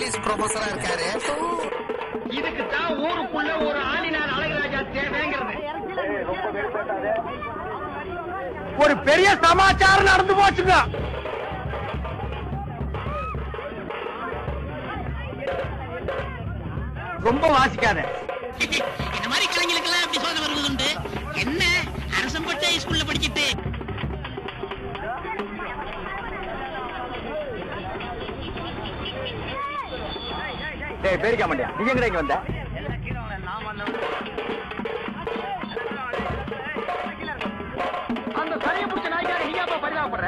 English ப்ரொஃபஸரா இருக்காரு. இதுக்கு தான் ஊருக்குள்ள ஒரு ஆளினார் அழகராஜா தேவைங்கிறது. ஒரு பெரிய சமாச்சாரம் நடந்து போச்சுங்க. ரொம்ப வாசிக்காத. இந்த மாதிரி கலைஞர்களுக்கெல்லாம் அப்படி சோதனை வருவது உண்டு. என்ன அரசம்பட்ட ஸ்கூல்ல படிச்சுட்டு பேரிக்க மாட்டியா? நீங்க எங்க இங்க வந்த? அந்த சரிய பிடிச்ச நாய்க்காக நீங்க அப்ப பரிதாபப்படுற?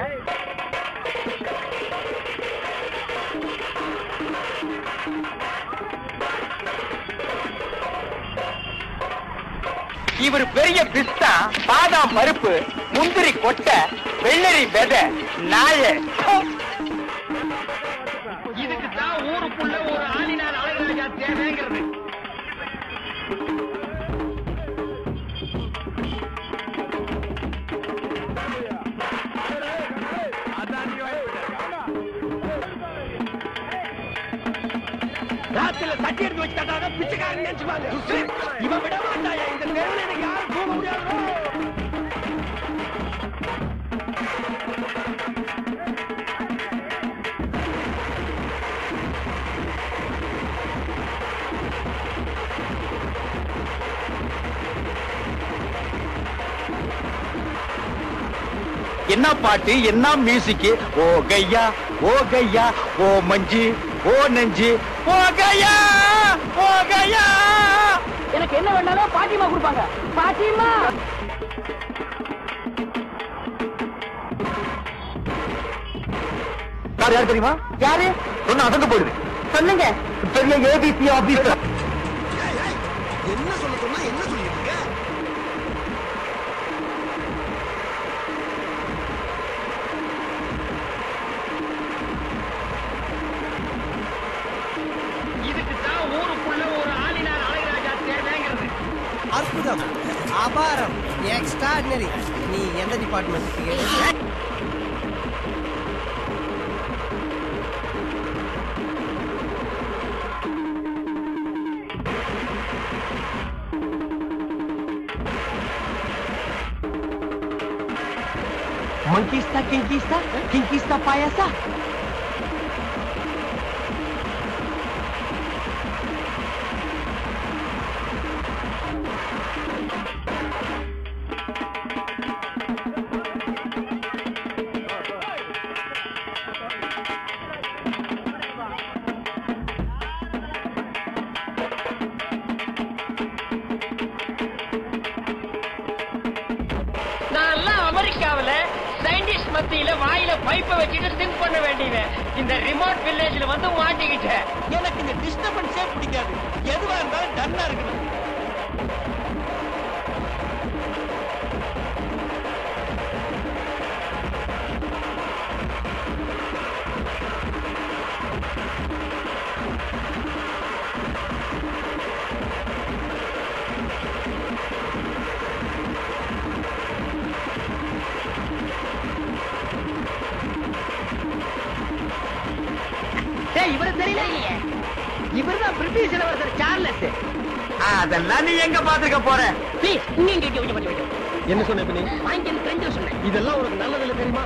இவர் பெரிய பிஸ்தா, பாதாம் பருப்பு, முந்திரி கொட்டை, வெள்ளரி விதை, நாய. இதுக்கு தான் ஊருக்குள்ள ஒரு ஆளினார் அழகராஜா தேவைங்கிறது. ராத்திரில தட்டி எடுத்து வச்சுட்டாங்க, பிச்சைக்காரன் நினைச்சுப்பாங்க. இவன் விட மாட்டாயா? இந்த தெருவில் எனக்கு யாரும் போக முடியாது. என்ன பாட்டு, என்ன மியூசிக்? ஓ கையா, ஓ கையா, ஓ மஞ்சு, ஓ நெஞ்சு, ஓ கையா, ஓ கையா. எனக்கு என்ன வேணாலும் பாட்டிமா கொடுப்பாங்க. பாட்டிமா யார் தெரியுமா? யாரு சொன்ன அதங்க போயிடுது. சொல்லுங்க. பெரிய ஏபிசி ஆபீசர். என்ன சொல்ல சொன்னா என்ன சொல்லிட்டு இருக்க? இதுக்கு தான் ஊருக்குள்ள ஒரு ஆளினார் அழகராஜா தேவைங்கிறது. அற்புதம், அபாரம், எக்ஸ்ட்ராடினரி. நீ எந்த department? Monkista, kinkista, kinkista payasa. நான் அமெரிக்காவில சயின்டிஸ்ட் மத்தியில வாயில பைப்பை வச்சுட்டு திங்க் பண்ண வேண்டியவன். இந்த ரிமோட் வில்லேஜ்ல வந்து மாட்டிக்கிட்டேன். எனக்கு இந்த டிஸ்டர்பன்ஸே பிடிக்காது. எதுவா இருந்தாலும் டன்னா இருக்கணும். இவரு தெரியல. இவருதான் பிரிட்டிஷ் இளவரசர் சார்லஸ். அதெல்லாம் நீ எங்க பாத்துக்க போற? என்ன சொன்ன? இதெல்லாம் உனக்கு நல்லதில்லை தெரியுமா?